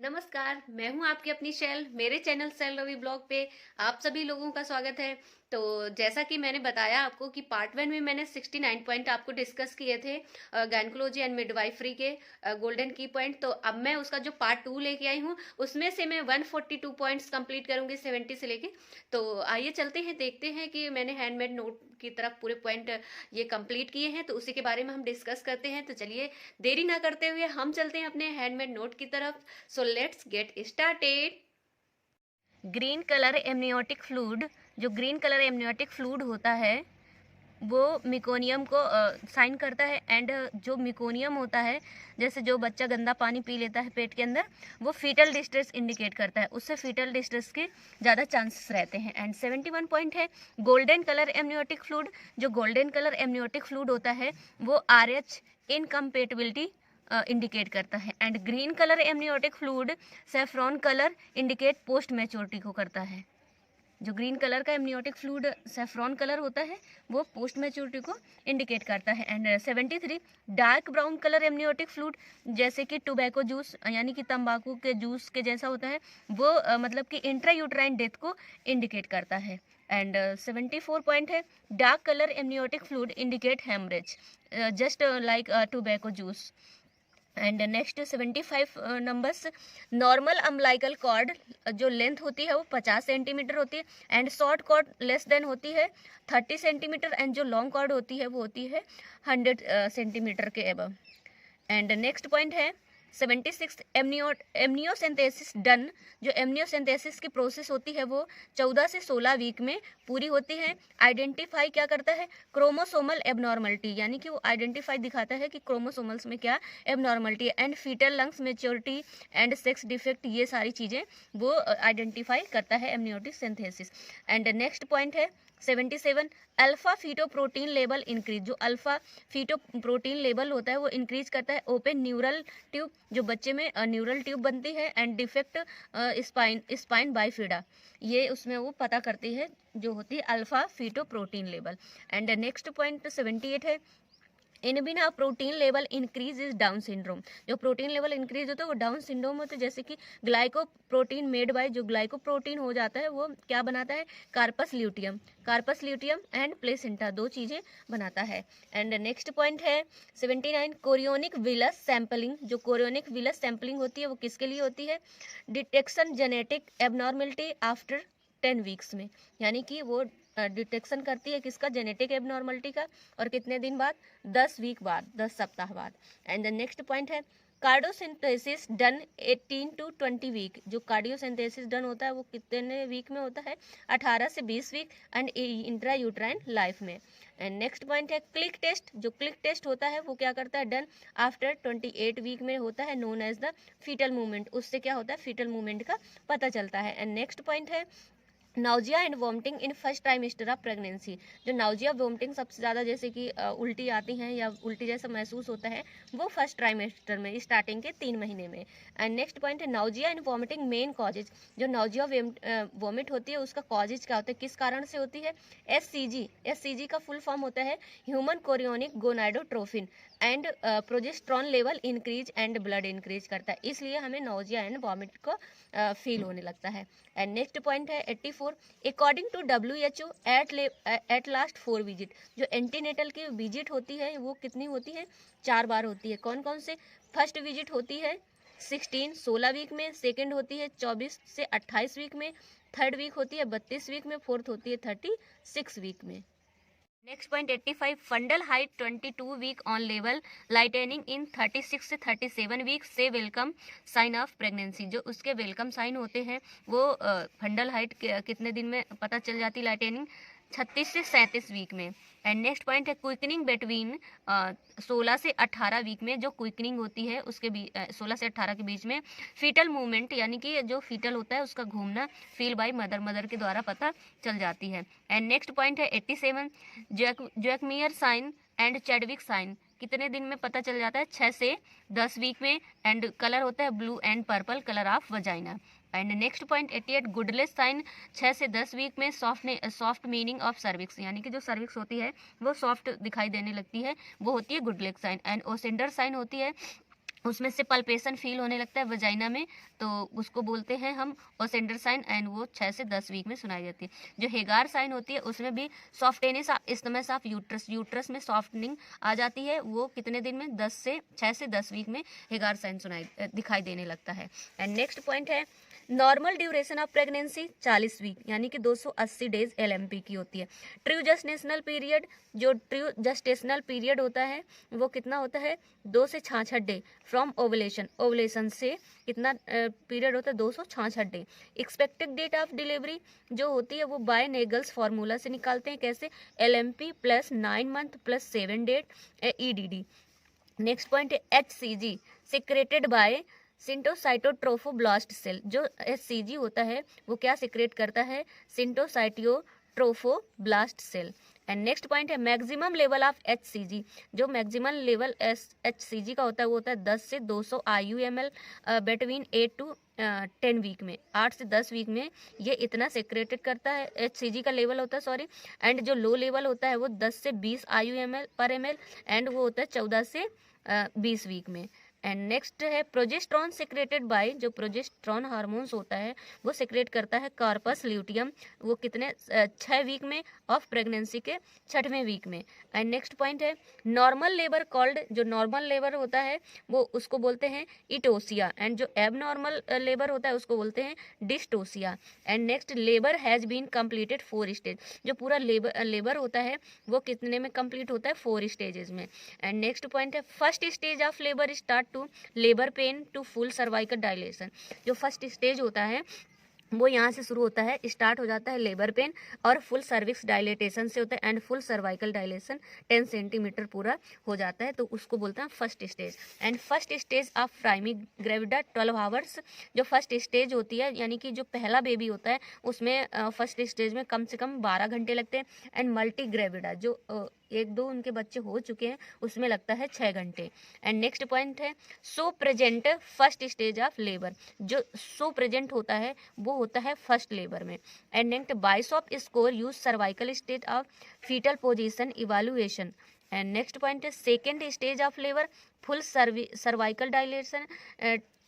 नमस्कार, मैं हूँ आपकी अपनी शैल। मेरे चैनल शैल रवि ब्लॉग पे आप सभी लोगों का स्वागत है। तो जैसा कि मैंने बताया आपको कि पार्ट वन में मैंने 69 पॉइंट आपको डिस्कस किए थे गायनकोलॉजी एंड मिडवाइफरी के गोल्डन की पॉइंट। तो अब मैं उसका जो पार्ट टू लेके आई हूँ उसमें से मैं 142 पॉइंट्स कंप्लीट करूंगी 70 से लेके। तो आइए चलते हैं, देखते हैं कि मैंने हैंडमेड नोट की तरफ पूरे पॉइंट ये कंप्लीट किए हैं, तो उसी के बारे में हम डिस्कस करते हैं। तो चलिए देरी ना करते हुए हम चलते हैं अपने हैंडमेड नोट की तरफ। So let's get started. Green colour amniotic fluid, जो ग्रीन कलर एमनियोटिक फ्लूइड होता है वो मिकोनियम को साइन करता है। एंड जो मिकोनियम होता है, जैसे जो बच्चा गंदा पानी पी लेता है पेट के अंदर, वो फीटल डिस्ट्रेस इंडिकेट करता है, उससे फीटल डिस्ट्रेस के ज़्यादा चांसेस रहते हैं। एंड 71 पॉइंट है गोल्डन कलर एमनियोटिक फ्लूइड। जो गोल्डन कलर एमनियोटिक फ्लूइड होता है वो RH इनकम्पेटिबिलिटी इंडिकेट करता है। And green colour amniotic fluid saffron colour indicate post maturity को करता है। जो ग्रीन कलर का एमनियोटिक फ्लूइड सेफ्रॉन कलर होता है वो पोस्ट मैच्योरिटी को इंडिकेट करता है। And 73 dark brown colour amniotic fluid, जैसे कि टोबैको जूस यानी कि तंबाकू के जूस के जैसा होता है, वो मतलब कि इंट्रायूट्राइन डेथ को इंडिकेट करता है। एंड 74 पॉइंट है dark colour amniotic fluid indicate haemorrhage just like tobacco juice. And next 75 numbers normal umbilical cord, जो लेंथ होती है वो 50 सेंटीमीटर होती है। And short cord less than होती है 30 सेंटीमीटर। एंड जो लॉन्ग कॉर्ड होती है वो होती है 100 सेंटीमीटर के अबव। एंड नेक्स्ट पॉइंट है 76 एमनियोसिंथेसिस डन। जो एमनियोसिंथेसिस की प्रोसेस होती है वो 14 से 16 वीक में पूरी होती है। आइडेंटिफाई क्या करता है? क्रोमोसोमल एबनॉर्मलिटी, यानी कि वो आइडेंटिफाई दिखाता है कि क्रोमोसोमल्स में क्या एबनॉर्मलिटी है। And foetal lungs maturity and sex defect, ये सारी चीज़ें वो आइडेंटिफाई करता है amniotic synthesis. And next point है 77 अल्फा फीटोप्रोटीन लेवल इंक्रीज। जो अल्फा फीटोप्रोटीन लेवल होता है वो इंक्रीज करता है ओपन न्यूरल ट्यूब, जो बच्चे में न्यूरल ट्यूब बनती है। एंड डिफेक्ट स्पाइन बाइफिडा, ये उसमें वो पता करती है जो होती है alpha fetoprotein level. And next point 78 है inhibin protein level increase is down syndrome. जो प्रोटीन लेवल इंक्रीज होता है वो डाउन सिंड्रोम होता है, जैसे कि ग्लाइकोप्रोटीन मेड बाय, जो ग्लाइकोप्रोटीन हो जाता है वो क्या बनाता है? कार्पस ल्यूटियम एंड प्लेसेंटा, दो चीज़ें बनाता है। एंड नेक्स्ट पॉइंट है 79 कोरियोनिक विलस सैम्पलिंग। जो कोरियोनिक विलस सैम्पलिंग होती है वो किसके लिए होती है? Detection genetic abnormality after 10 weeks में, यानी कि वो डिटेक्शन करती है किसका? जेनेटिक एबनॉर्मलिटी का। और कितने दिन बाद? 10 वीक बाद, 10 सप्ताह बाद। एंड द नेक्स्ट पॉइंट है कार्डियोसिंथेसिस डन 18 to 20 वीक। जो कार्डियोसिंथेसिस डन होता है वो कितने वीक में होता है? 18 से 20 week and intra uterine life में। एंड नेक्स्ट पॉइंट है क्लिक टेस्ट। जो क्लिक टेस्ट होता है वो क्या करता है? डन आफ्टर 28 वीक में होता है, known as the foetal movement. उससे क्या होता है? फीटल मूवमेंट का पता चलता है। एंड नेक्स्ट पॉइंट है nausea and vomiting in first trimester of pregnancy. जो नाउजिया वॉमिटिंग सबसे ज़्यादा, जैसे कि उल्टी आती हैं या उल्टी जैसा महसूस होता है, वो फर्स्ट ट्राइमेस्टर में, स्टार्टिंग के 3 महीने में। एंड नेक्स्ट पॉइंट है nausea and vomiting main causes. जो नाउजिया वॉमिट होती है उसका कॉजेज क्या होता है, किस कारण से होती है? SCG का फुल फॉर्म होता है human chorionic gonadotrophin. And progesterone level increase and blood increase करता है, इसलिए हमें नाउजिया एंड वॉमिट को फील होने लगता है। एंड नेक्स्ट पॉइंट है 84 according to WHO at last 4 visit. जो एंटीनेटल की विजिट होती है वो कितनी होती है? 4 बार होती है। कौन कौन से? फर्स्ट विजिट होती है 16 वीक में, सेकेंड होती है 24 से 28 वीक में, थर्ड वीक होती है 32 वीक में, फोर्थ होती है 36 वीक में। Next point 85 fundal height 22 week on level lightening in 36 से 37 वीक से वेलकम साइन ऑफ प्रेगनेंसी। जो उसके वेलकम साइन होते हैं वो फंडल हाइट कितने दिन में पता चल जाती है? लाइटेनिंग 36 से 37 वीक में। एंड नेक्स्ट पॉइंट है क्विकनिंग बिटवीन 16 से 18 वीक में। जो क्विकनिंग होती है उसके 16 से 18 के बीच में फीटल मूवमेंट, यानी कि जो फीटल होता है उसका घूमना फील बाय मदर के द्वारा पता चल जाती है। एंड नेक्स्ट पॉइंट है 87 जैकमियर साइन एंड चैडविक साइन कितने दिन में पता चल जाता है? 6 से 10 वीक में। एंड कलर होता है blue and purple, colour of vagina. And next point 88 Goodell's sign 6 से 10 वीक में। सॉफ्ट मीनिंग ऑफ सर्विक्स, यानी कि जो सर्विक्स होती है वो सॉफ्ट दिखाई देने लगती है, वो होती है गुडलेस साइन। एंड ओसेंडर साइन होती है उसमें से पल्पेशन फील होने लगता है वजाइना में, तो उसको बोलते हैं हम ओसेंडर साइन, एंड वो 6 से 10 वीक में सुनाई देती है। जो हेगार साइन होती है उसमें भी सॉफ्टेनेस इस्टमस ऑफ यूट्रस में सॉफ्टनिंग आ जाती है। वो कितने दिन में, 6 से 10 वीक में हेगार साइन दिखाई देने लगता है। एंड नेक्स्ट पॉइंट है normal duration of pregnancy 40 week यानी कि 280 डेज LMP की होती है। ट्रू जेस्टेशनल पीरियड, जो ट्रू जेस्टेशनल पीरियड होता है वो कितना होता है, 2 से 66 डे फ्रॉम ओवुलेशन से कितना पीरियड होता है, 266 day. Expected date of delivery जो होती है वो बाय नेगल्स फार्मूला से निकालते हैं। कैसे, LMP plus 9 month plus 7 date EDD। Next point है HCG secreted by syncytiotrophoblast cell. जो HCG होता है वो क्या सिक्रेट करता है, syncytiotrophoblast cell. And next point है मैक्सिमम लेवल ऑफ HCG। जो मैक्सिमम लेवल HCG का होता है वो होता है 10 से 200 IU/ml बिटवीन 8 to 10 वीक में, 8 से 10 वीक में ये इतना सेक्रेटेड करता है, HCG का लेवल होता है सॉरी। एंड जो लो लेवल होता है वो 10 से 20 IU/ml एंड वो होता है 14 से 20 वीक में। एंड नेक्स्ट है प्रोजेस्ट्रॉन सिक्रेटेड बाय, जो प्रोजेस्ट्रॉन हार्मोन्स होता है वो सिक्रेट करता है कार्पस ल्यूटियम, वो कितने 6 वीक में ऑफ प्रेगनेंसी के 6वें वीक में। एंड नेक्स्ट पॉइंट है नॉर्मल लेबर कॉल्ड, जो नॉर्मल लेबर होता है वो उसको बोलते हैं इटोसिया, एंड जो एबनॉर्मल लेबर होता है उसको बोलते हैं dystocia. And next labour has been completed 4 stage, जो पूरा लेबर होता है वो कितने में कंप्लीट होता है, 4 स्टेजेस में। एंड नेक्स्ट पॉइंट है first stage of labour start to labour pain to full cervical dilation. जो फर्स्ट स्टेज होता है वो यहाँ से शुरू होता है, स्टार्ट हो जाता है लेबर पेन और फुल सर्विक्स डायलेटेशन से होता है, and full cervical dilation 10 centimetre पूरा हो जाता है, तो उसको बोलते हैं first stage. And first stage of primary gravida 12 hours. जो फर्स्ट स्टेज होती है यानी कि जो पहला बेबी होता है उसमें फर्स्ट स्टेज में कम से कम 12 घंटे लगते हैं। एंड मल्टी ग्रेविडा जो 1-2 उनके बच्चे हो चुके हैं उसमें लगता है 6 घंटे। एंड नेक्स्ट पॉइंट है show present first stage of labour. जो सो प्रेजेंट होता है वो होता है फर्स्ट लेबर में। And next bishop score use cervical stage of fetal position evaluation. And next point है second stage of labour full cervical dilation.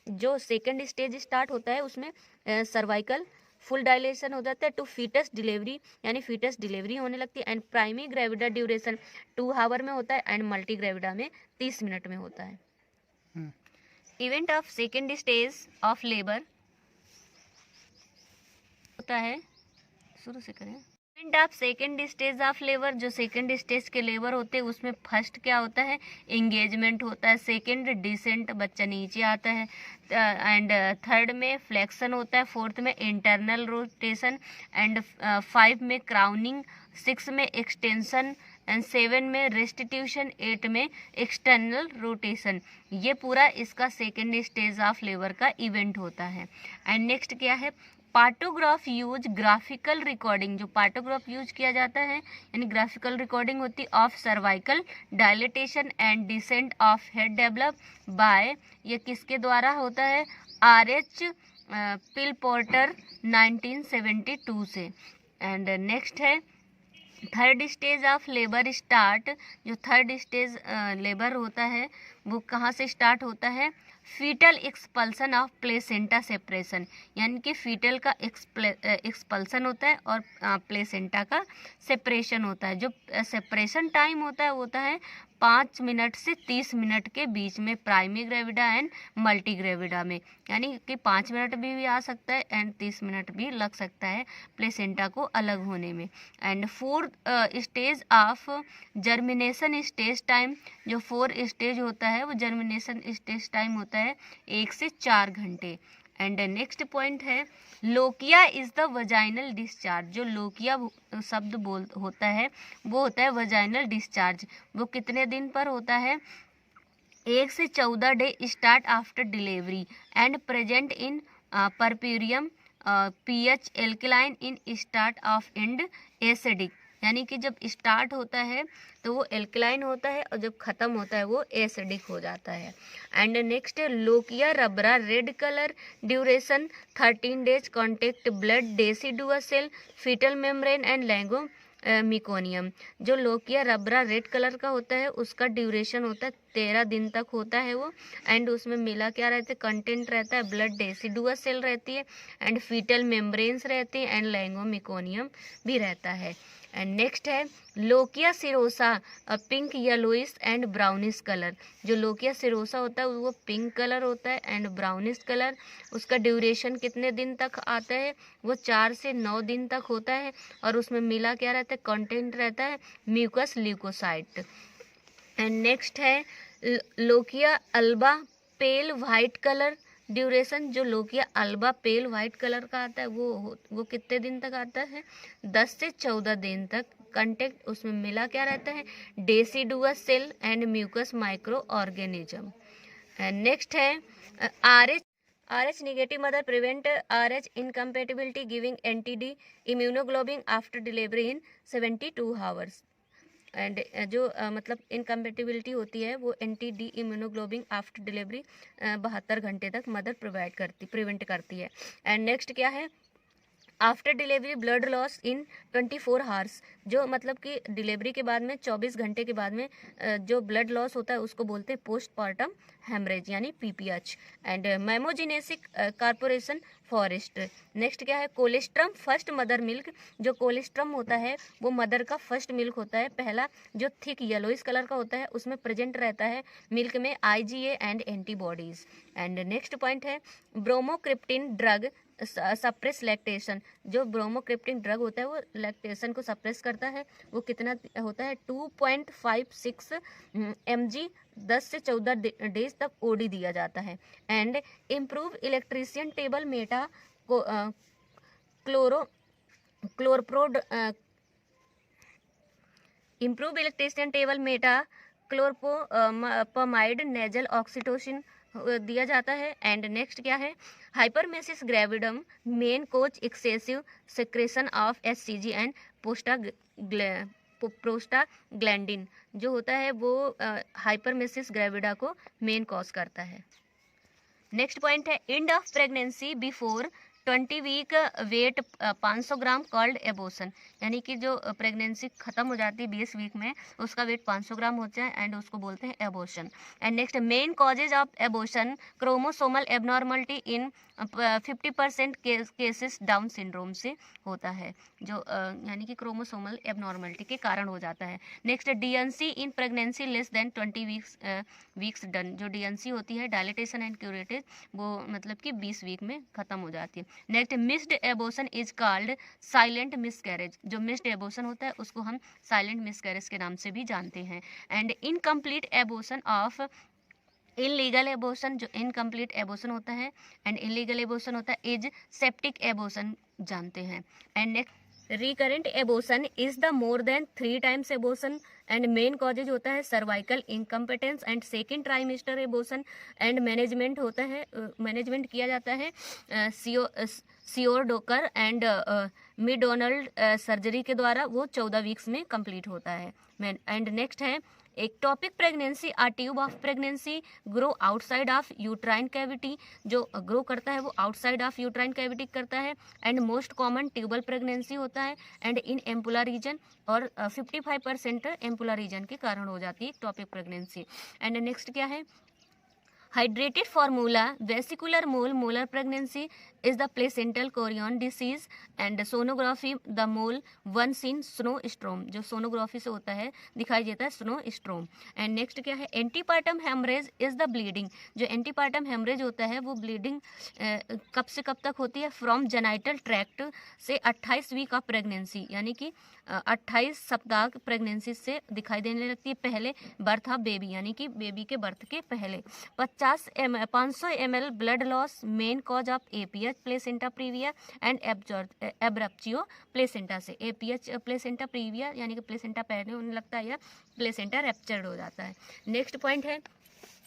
जो second stage start होता है उसमें सर्वाइकल फुल डायलेशन हो जाता है टू फीटस डिलीवरी, यानी फीटस डिलीवरी होने लगती है। And primary gravida duration 2 our में होता है एंड मल्टी ग्रेविडा में 30 मिनट में होता है। Event of second stage of labour होता है, शुरू से करें। Event of second stage of labour, जो सेकेंड स्टेज के लेबर होते हैं उसमें फर्स्ट क्या होता है, एंगेजमेंट होता है। सेकेंड डिसेंट, बच्चा नीचे आता है। एंड थर्ड में फ्लेक्शन होता है। फोर्थ में इंटरनल रोटेशन। एंड 5 में क्राउनिंग। 6 में एक्सटेंशन। एंड 7 में रेस्टिट्यूशन। 8 में एक्सटर्नल रोटेशन। ये पूरा इसका सेकेंड स्टेज ऑफ लेबर का इवेंट होता है। एंड नेक्स्ट क्या है, पार्टोग्राफ यूज ग्राफिकल रिकॉर्डिंग। जो पार्टोग्राफ यूज किया जाता है यानी ग्राफिकल रिकॉर्डिंग होती of cervical dilatation and descent of head develop by, ये किसके द्वारा होता है, RH पिलपोर्टर 1972 से। एंड नेक्स्ट है third stage of labour start. जो थर्ड स्टेज लेबर होता है वो कहाँ से स्टार्ट होता है, fetal expulsion of placenta separation, यानी कि फीटल का एक्सपल्सन होता है और प्लेसेंटा का सेपरेशन होता है। जो सेपरेशन टाइम होता है 5 मिनट से 30 मिनट के बीच में primary gravida and multi gravida में, यानी कि 5 मिनट भी आ सकता है एंड 30 मिनट भी लग सकता है प्लेसेंटा को अलग होने में। And 4 stage of germination stage time. जो 4 स्टेज होता है वो जर्मिनेशन स्टेज टाइम होता है 1 से 4 घंटे। एंड नेक्स्ट पॉइंट है lochia is the vaginal discharge. जो लोकिया शब्द होता है वो होता है वजाइनल डिस्चार्ज। वो कितने दिन पर होता है, 1 से 14 day start after delivery and present in puerperium pH alkaline in start of and acidic, यानी कि जब स्टार्ट होता है तो वो एल्कलाइन होता है और जब ख़त्म होता है वो एसिडिक हो जाता है। And next lochia rubra red colour duration 13 days contact blood decidua cell fetal membrane and lanugo meconium. जो लोकिया रबरा रेड कलर का होता है उसका ड्यूरेशन होता है 13 दिन तक होता है वो। एंड उसमें मिला क्या रहता है, कंटेंट रहता है ब्लड डेसिडुअस सेल रहती है, एंड फीटल मेम्ब्रेन्स रहती है, एंड लैंगोमिकोनियम भी रहता है। एंड नेक्स्ट है lochia serosa, pink येलोइस and brownish colour. जो लोकिया सिरोसा होता है वो पिंक कलर होता है एंड ब्राउनिश कलर। उसका ड्यूरेशन कितने दिन तक आता है, वो 4 से 9 दिन तक होता है, और उसमें मिला क्या रहता है, कंटेंट रहता है म्यूकस ल्यूकोसाइट। एंड नेक्स्ट है लोकिया अल्बा, पेल वाइट कलर। ड्यूरेशन जो लोकिया अल्बा पेल वाइट कलर का आता है वो कितने दिन तक आता है, 10 से 14 दिन तक। कंटेक्ट उसमें मिला क्या रहता है, deciduous cell and mucus micro organism. And next है RH negative mother prevent RH incompatibility giving anti D immunoglobin after delivery in 72 hours. And जो मतलब इनकम्पेटिबिलिटी होती है वो एंटी-डी इम्यूनोग्लोबिन आफ्टर डिलीवरी 72 घंटे तक मदर प्रिवेंट करती है। एंड नेक्स्ट क्या है, after delivery blood loss in 24 hours. जो मतलब कि डिलीवरी के बाद में 24 घंटे के बाद में जो ब्लड लॉस होता है उसको बोलते हैं पोस्टपार्टम हेमरेज यानी PPH। And mammogenesis corporation forest. Next क्या है, कोलेस्ट्रम फर्स्ट मदर मिल्क। जो कोलेस्ट्रम होता है वो मदर का फर्स्ट मिल्क होता है, पहला जो थिक येलोइस कलर का होता है उसमें प्रेजेंट रहता है मिल्क में IgA and antibodies. And next point है ब्रोमोक्रिप्टिन ड्रग सप्रेस लैक्टेशन। जो ब्रोमोक्रिप्टिन ड्रग होता है वो लैक्टेशन को सप्रेस करता है। वो कितना होता है, 2.56 mg 10 से 14 डेज तक OD दिया जाता है। And improve electrician table metoclopramide improve electrician table metoclopramide nasal oxytocin दिया जाता है। एंड नेक्स्ट क्या है, hyperemesis gravidarum main cause excessive secretion of HCG and prostaglandin जो होता है वो हाइपरमेसिस ग्रेविडा को मेन कॉज करता है। नेक्स्ट पॉइंट है end of pregnancy before 20 week weight 500 gram called abortion. यानी कि जो प्रेगनेंसी खत्म हो जाती है 20 वीक में उसका वेट 500 ग्राम होता है एंड उसको बोलते हैं abortion. And next main causes of abortion chromosomal abnormality in 50% cases down syndrome से होता है, जो यानी कि क्रोमोसोमल एबनॉर्मलिटी के कारण हो जाता है। Next DNC in pregnancy less than 20 weeks done. जो DNC होती है डायलिटेशन एंड क्यूरेटिव वो मतलब कि 20 वीक में खत्म हो जाती है। Next missed abortion is called silent miscarriage. जो मिस्ड एबोशन होता है उसको हम साइलेंट मिसकैरेज के नाम से भी जानते हैं। एंड इनकम्प्लीट एबोशन ऑफ इलीगल एबोशन, जो इनकम्प्लीट एबोशन होता है एंड इलीगल एबोशन होता है इज सेप्टिक एबोशन जानते हैं। And next recurrent abortion is the more than 3 times abortion and main causes होता है cervical incompetence and second trimester abortion. And management होता है, मैनेजमेंट किया जाता है सियोरडोकर एंड मिडोनल्ड सर्जरी के द्वारा, वो 14 वीक्स में कंप्लीट होता है। एंड नेक्स्ट है ectopic pregnancy a tube of pregnancy grow outside of uterine cavity. जो ग्रो करता है वो आउटसाइड ऑफ यूट्राइन कैविटी करता है। And most common tubal pregnancy होता है एंड इन एम्पुला रीजन, और 55% एम्पुला रीजन के कारण हो जाती है एक्टोपिक प्रेगनेंसी। एंड नेक्स्ट क्या है, hydrated formula vesicular mole molar pregnancy is the placental chorion disease and sonography the mole once in snowstorm। जो सोनोग्राफी से होता है दिखाई देता है snowstorm। एंड नेक्स्ट क्या है, antepartum haemorrhage is the bleeding. जो एंटीपार्टम हेमरेज होता है वो ब्लीडिंग कब से कब तक होती है, फ्रॉम जेनाइटल ट्रैक्ट से 28 वीक ऑफ प्रेगनेंसी, यानी कि 28 सप्ताह प्रेगनेंसी से दिखाई देने लगती है पहले बर्थ ऑफ बेबी, यानी कि बेबी के बर्थ के पहले। 500 ml blood loss main cause of APH placenta previa and abruptio placenta से। APH प्लेसेंटा प्रीविया यानी कि प्लेसेंटा पहले होने लगता है या प्लेसेंटा रैप्चर्ड हो जाता है। नेक्स्ट पॉइंट है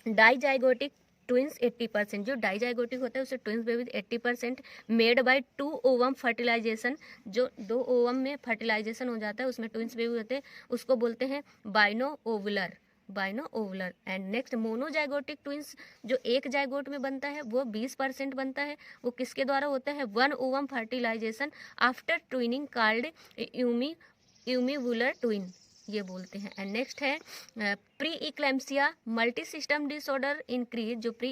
डाइजाइगोटिक ट्विंस 80%। जो डाइजाइगोटिक होता है उसे twins baby 80% made by 2 ovum fertilisation. जो 2 ओवम में फर्टिलाइजेशन हो जाता है उसमें ट्विंस बेबी होते हैं, उसको बोलते हैं बाइनो ओवुलर। एंड नेक्स्ट मोनोजाइगोटिक ट्विंस जो एक जाइगोट में बनता है वो 20% बनता है, वो किसके द्वारा होता है, 1 ovum fertilization after twinning called uniovular twin. ये बोलते हैं। एंड नेक्स्ट है pre eclampsia, multi system disorder increase. जो प्री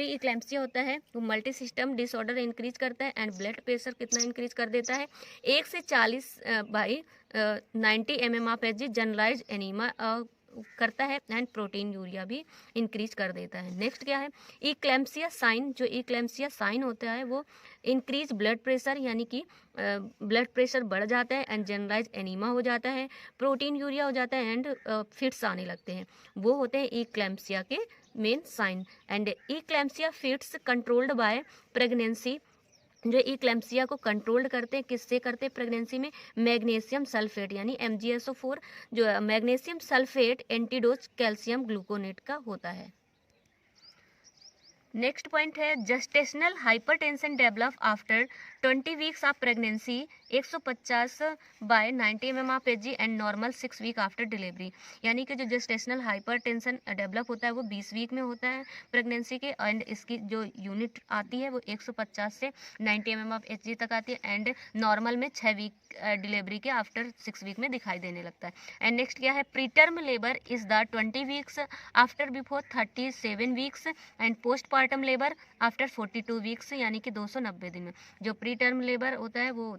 इक्लेम्सिया होता है वो मल्टी सिस्टम डिसऑर्डर इंक्रीज करता है एंड ब्लड प्रेशर कितना इंक्रीज कर देता है 1 से 40 by 90 mm of H G, generalize anaemia करता है एंड प्रोटीन यूरिया भी इंक्रीज कर देता है। नेक्स्ट क्या है इक्लेम्सिया साइन। जो इक्लेम्सिया साइन होता है वो इंक्रीज ब्लड प्रेशर, यानी कि ब्लड प्रेशर बढ़ जाता है एंड जनरलाइज एनीमा हो जाता है, प्रोटीन यूरिया हो जाता है एंड फिट्स आने लगते हैं। वो होते हैं इक्लेम्सिया के main sign. And eclampsia fits controlled by pregnancy. जो इक्लेम्सिया को कंट्रोल्ड करते हैं, किससे करते हैं प्रेगनेंसी में, मैग्नीशियम सल्फेट यानी MgSO4, जो magnesium sulphate antidote calcium gluconate का होता है। नेक्स्ट पॉइंट है gestational hypertension develop after 20 weeks of pregnancy 150 by 90 mm of H G and normal 6 week after delivery. यानी कि जो जस्टेशनल हाइपरटेंशन डेवलप होता है वो 20 वीक में होता है प्रेगनेंसी के, एंड इसकी जो यूनिट आती है वो 150 से 90 mm ऑफ एच जी तक आती है एंड नॉर्मल में 6 वीक डिलीवरी के आफ्टर 6 वीक में दिखाई देने लगता है। एंड नेक्स्ट क्या है preterm labour is the 20 weeks after before 37 weeks and post partum labour after 42 weeks, यानी कि 290 दिन में। जो प्री टर्म लेबर होता है वो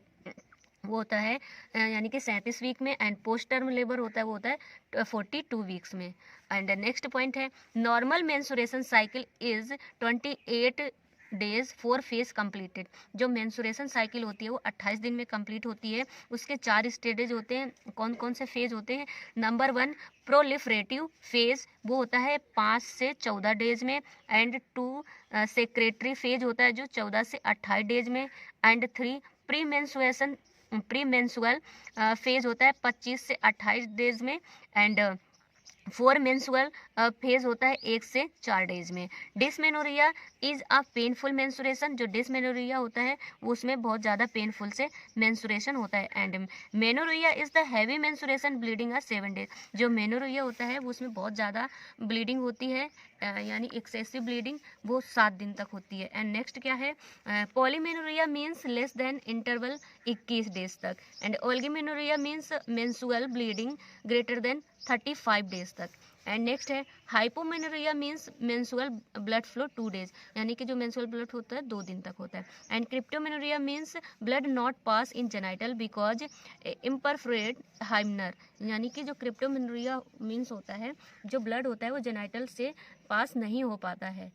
होता है यानी कि 37 वीक में, एंड पोस्ट टर्म लेबर होता है वो होता है 42 वीक्स में। एंड नेक्स्ट पॉइंट है normal mensuration cycle is 28 days 4 phase completed. जो मेंसुरेशन साइकिल होती है वो 28 दिन में कंप्लीट होती है। उसके 4 स्टेजेज होते हैं। कौन कौन से फेज होते हैं, नंबर 1 प्रोलिफरेटिव फेज, वो होता है 5 से 14 डेज में, एंड 2 सेक्रेटरी फेज होता है जो 14 से 28 डेज में, एंड 3 प्री मेंसुअल फेज होता है 25 से 28 डेज में, एंड 4 मेंसुअल फेज होता है 1 से 4 डेज में। Dysmenorrhoea is a painful menstruation. जो डिसमेनोरिया होता है वो उसमें बहुत ज़्यादा पेनफुल से मेंसुरेशन होता है। And menorrhoea is the heavy menstruation bleeding 7 days. जो मेनोरिया होता है वो उसमें बहुत ज़्यादा ब्लीडिंग होती है, यानी एक्सेसिव ब्लीडिंग, वो 7 दिन तक होती है। एंड नेक्स्ट क्या है polymenorrhoea means less than interval 21 days तक, and oligomenorrhoea means menstrual bleeding greater than 35 days तक। एंड नेक्स्ट है hypomenorrhoea means menstrual blood flow 2 days, यानी कि जो मेंसुअल ब्लड होता है 2 दिन तक होता है। And cryptomenorrhoea means blood not pass in genital because imperforate hymen, यानी कि जो क्रिप्टोमेनोरिया मीन्स होता है जो ब्लड होता है वो जेनाइटल से पास नहीं हो पाता है।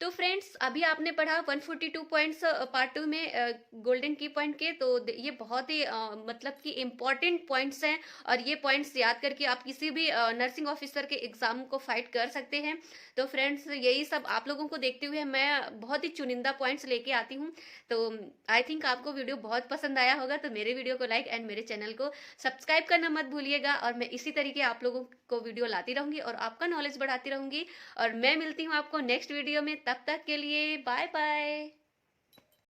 तो फ्रेंड्स अभी आपने पढ़ा 142 पॉइंट्स पार्ट 2 में गोल्डन की पॉइंट के। तो ये बहुत ही मतलब कि इम्पॉर्टेंट पॉइंट्स हैं और ये पॉइंट्स याद करके आप किसी भी नर्सिंग ऑफिसर के एग्जाम को फाइट कर सकते हैं। तो फ्रेंड्स यही सब आप लोगों को देखते हुए मैं बहुत ही चुनिंदा पॉइंट्स लेके आती हूँ। तो आई थिंक आपको वीडियो बहुत पसंद आया होगा। तो मेरे वीडियो को लाइक एंड मेरे चैनल को सब्सक्राइब करना मत भूलिएगा, और मैं इसी तरीके आप लोगों को वीडियो लाती रहूंगी और आपका नॉलेज बढ़ाती रहूंगी। और मैं मिलती हूँ आपको नेक्स्ट वीडियो में, तब तक के लिए बाय बाय।